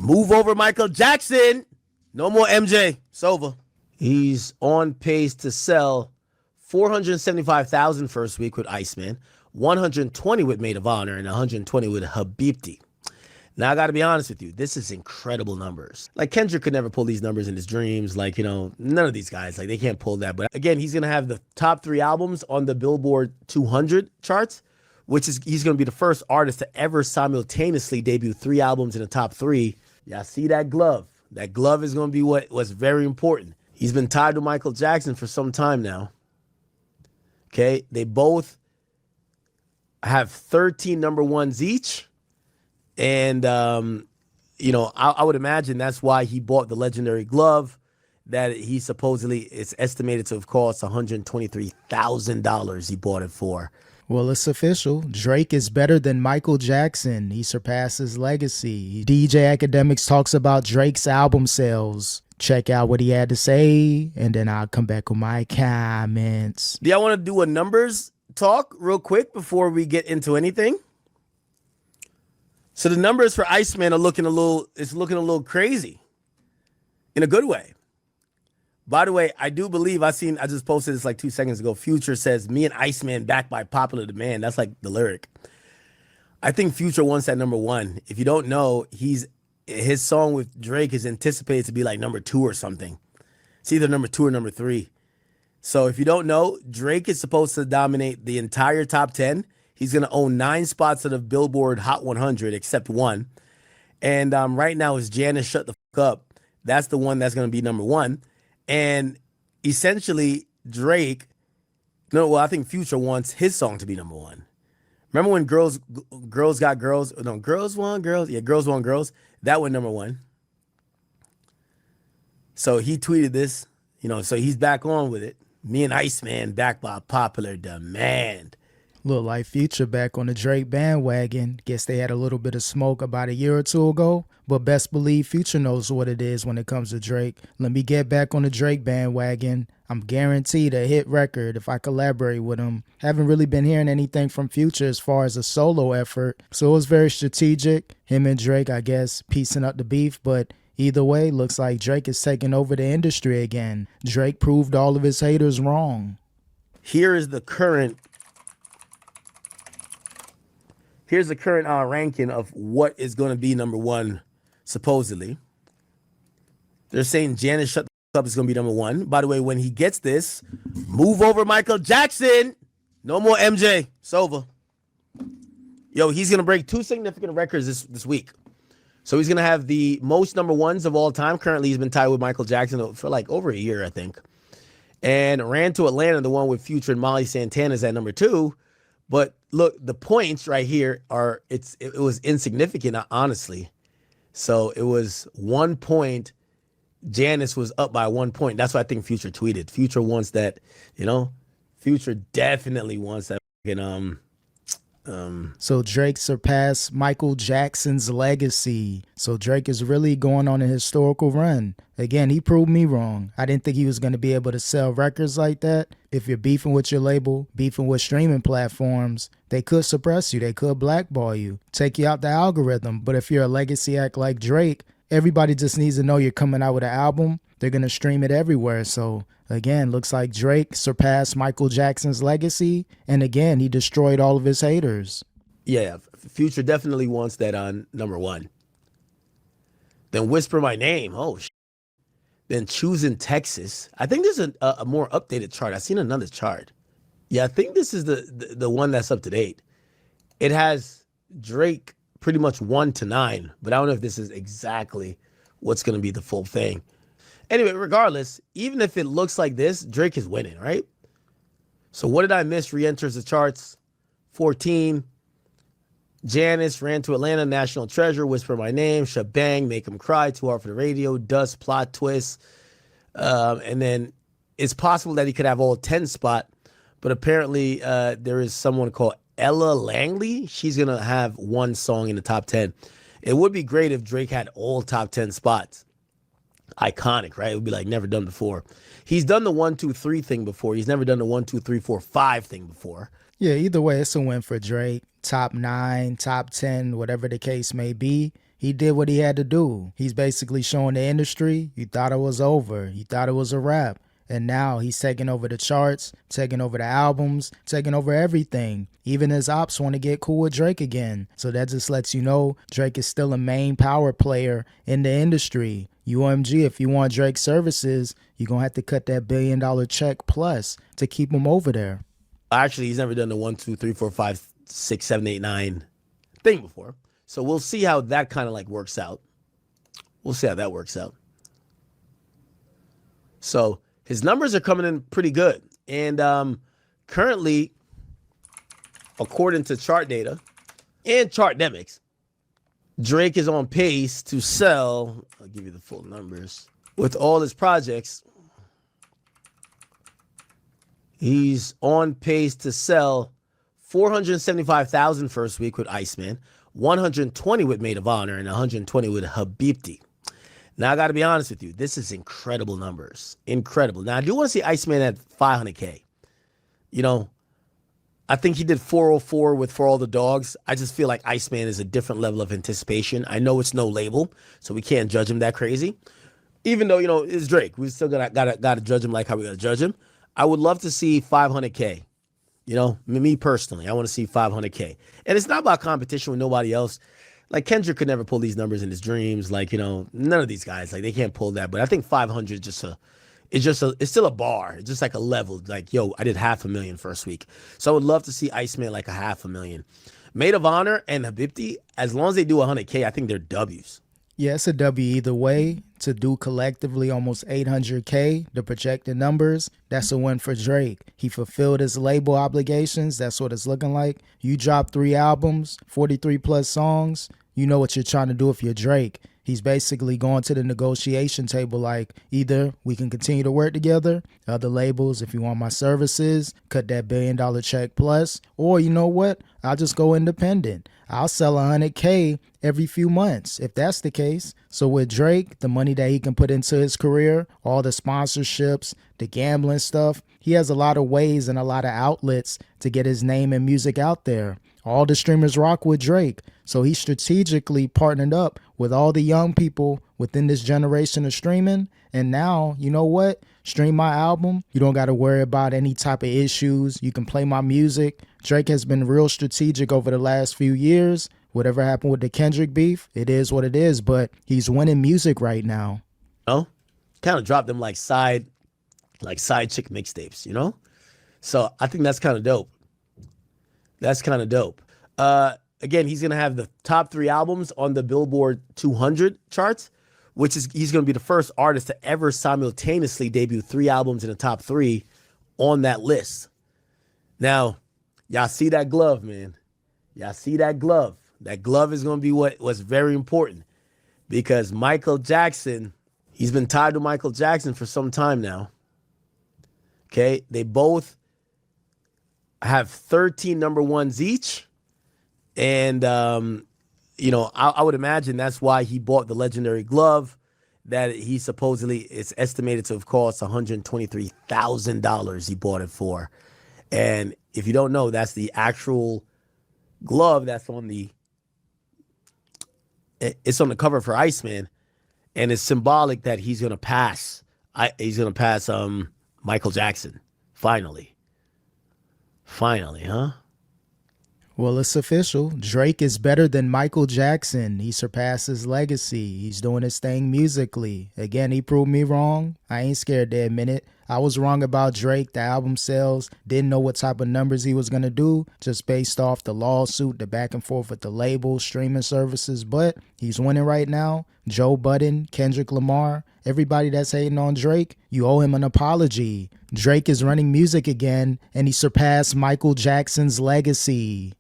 Move over Michael Jackson. No more MJ. It's over. He's on pace to sell 475,000 first week with Iceman, 120 with Maid of Honor, and 120 with Habibti. Now, I got to be honest with you. This is incredible numbers. Like, Kendrick could never pull these numbers in his dreams. Like, you know, none of these guys, like, they can't pull that. But again, he's going to have the top 3 albums on the Billboard 200 charts, which is, he's going to be the first artist to ever simultaneously debut 3 albums in the top 3. Y'all see that glove? That glove is going to be what's very important. He's been tied to Michael Jackson for some time now. Okay? They both have 13 number ones each. And, you know, I would imagine that's why he bought the legendary glove that he supposedly, it's estimated to have cost $123,000 he bought it for. Well, it's official. Drake is better than Michael Jackson. He surpasses legacy. DJ Akademiks talks about Drake's album sales. Check out what he had to say, and then I'll come back with my comments. Do y'all want to do a numbers talk real quick before we get into anything? So the numbers for Iceman are looking a little crazy in a good way. By the way, I do believe I just posted this like 2 seconds ago. Future says, "Me and Iceman back by popular demand." That's like the lyric. I think Future wants that number 1. If you don't know, his song with Drake is anticipated to be like number 2 or something. It's either number 2 or number 3. So if you don't know, Drake is supposed to dominate the entire top 10. He's going to own 9 spots of the Billboard Hot 100 except 1. And right now is Janice Shut the Fuck Up. That's the one that's going to be number 1. And essentially Drake, I think Future wants his song to be number 1. Remember when Girls Got Girls? No, Girls Want Girls. Yeah, Girls Want Girls. That went number 1. So he tweeted this, so he's back on with it. Me and Iceman back by popular demand. Look like Future back on the Drake bandwagon. Guess they had a little bit of smoke about a year or 2 ago. But best believe Future knows what it is when it comes to Drake. Let me get back on the Drake bandwagon. I'm guaranteed a hit record if I collaborate with him. Haven't really been hearing anything from Future as far as a solo effort. So it was very strategic. Him and Drake, I guess, piecing up the beef. But either way, looks like Drake is taking over the industry again. Drake proved all of his haters wrong. Here's the current ranking of what is going to be number 1, supposedly. They're saying Janice Shut the Fuck Up is going to be number 1. By the way, when he gets this, move over Michael Jackson. No more MJ. It's over. Yo, he's going to break 2 significant records this week. So he's going to have the most number 1s of all time. Currently, he's been tied with Michael Jackson for like over a year, I think. And Ran to Atlanta, the one with Future and Molly Santana, is at number 2. But look, the points right here it was insignificant, honestly. So it was 1 point. Janice was up by 1 point. That's what I think Future tweeted. Future wants that, Future definitely wants that. So Drake surpassed Michael Jackson's legacy. So Drake is really going on a historical run. Again, he proved me wrong. I didn't think he was going to be able to sell records like that. If you're beefing with your label, beefing with streaming platforms, they could suppress you. They could blackball you, take you out the algorithm. But if you're a legacy act like Drake, everybody just needs to know you're coming out with an album. They're going to stream it everywhere. So again, looks like Drake surpassed Michael Jackson's legacy. And again, he destroyed all of his haters. Yeah, Future definitely wants that on number 1. Then Whisper My Name. Oh, Then Choosing Texas. I think there's a more updated chart. I've seen another chart. Yeah, I think this is the one that's up to date. It has Drake pretty much 1 to 9, but I don't know if this is exactly what's going to be the full thing. Anyway, regardless, even if it looks like this, Drake is winning, right? So What Did I Miss re-enters the charts. 14. Janice, Ran to Atlanta, National Treasure, Whisper My Name, Shebang, Make 'Em Cry, Too Hard for the Radio, Dust, Plot Twist. And then it's possible that he could have all 10 spot, but apparently there is someone called Ella Langley. She's going to have 1 song in the top 10. It would be great if Drake had all top 10 spots. Iconic, right? It would be like never done before. He's done the 1, 2, 3 thing before. He's never done the 1, 2, 3, 4, 5 thing before. Yeah, either way, it's a win for Drake. Top 9, top 10, whatever the case may be. He did what he had to do. He's basically showing the industry, you thought it was over. You thought it was a wrap. And now he's taking over the charts, taking over the albums, taking over everything. Even his ops want to get cool with Drake again. So that just lets you know Drake is still a main power player in the industry. UMG, if you want Drake's services, you're going to have to cut that $1 billion check plus to keep him over there. Actually, he's never done the 1, 2, 3, 4, 5, 6, 7, 8, 9 thing before. So we'll see how that kind of like works out. We'll see how that works out. So his numbers are coming in pretty good. And currently, according to chart data and Chartdemics, Drake is on pace to sell, I'll give you the full numbers, with all his projects, he's on pace to sell 475,000 first week with Iceman, 120 with Maid of Honor, and 120 with Habibti. Now, I got to be honest with you. This is incredible numbers. Incredible. Now, I do want to see Iceman at 500K. You know, I think he did 404 with For All the Dogs. I just feel like Iceman is a different level of anticipation. I know it's no label, so we can't judge him that crazy. Even though, you know, it's Drake. We still gotta judge him like how we gotta judge him. I would love to see 500K. You know, me personally, I want to see 500K. And it's not about competition with nobody else. Like, Kendrick could never pull these numbers in his dreams. Like, you know, none of these guys, like, they can't pull that. But I think 500 is it's still a bar. It's just like a level. Like, yo, I did 500,000 first week. So I would love to see Iceman like a 500,000. Maid of Honor and Habibti, as long as they do 100K, I think they're W's. Yeah, it's a W either way. To do collectively almost 800K, the projected numbers, that's a win for Drake. He fulfilled his label obligations. That's what it's looking like. You drop 3 albums, 43 plus songs. You know what you're trying to do if you're Drake. He's basically going to the negotiation table like, either we can continue to work together, other labels, if you want my services, cut that $1 billion check plus, or you know what, I'll just go independent. I'll sell 100K every few months if that's the case. So with Drake, the money that he can put into his career, all the sponsorships, the gambling stuff, he has a lot of ways and a lot of outlets to get his name and music out there. All the streamers rock with Drake. So he strategically partnered up with all the young people within this generation of streaming. And now, you know what? Stream my album. You don't got to worry about any type of issues. You can play my music. Drake has been real strategic over the last few years. Whatever happened with the Kendrick beef, it is what it is. But he's winning music right now. Oh, kind of dropped them like side chick mixtapes, you know? So I think that's kind of dope. That's kind of dope. Again, he's going to have the top 3 albums on the Billboard 200 charts, which is he's going to be the first artist to ever simultaneously debut 3 albums in the top 3 on that list. Now, y'all see that glove, man. Y'all see that glove. That glove is going to be what's very important because Michael Jackson, he's been tied to Michael Jackson for some time now. Okay, they both have 13 number ones each. And, you know, I would imagine that's why he bought the legendary glove that he supposedly, it's estimated to have cost $123,000 he bought it for. And if you don't know, that's the actual glove that's on it's on the cover for Iceman. And it's symbolic that he's going to pass. He's going to pass Michael Jackson. Finally, huh? Well, it's official. Drake is better than Michael Jackson. He surpassed his legacy. He's doing his thing musically. Again, he proved me wrong. I ain't scared to admit it. I was wrong about Drake. The album sales, didn't know what type of numbers he was going to do, just based off the lawsuit, the back and forth with the label, streaming services. But he's winning right now. Joe Budden, Kendrick Lamar, everybody that's hating on Drake, you owe him an apology. Drake is running music again, and he surpassed Michael Jackson's legacy.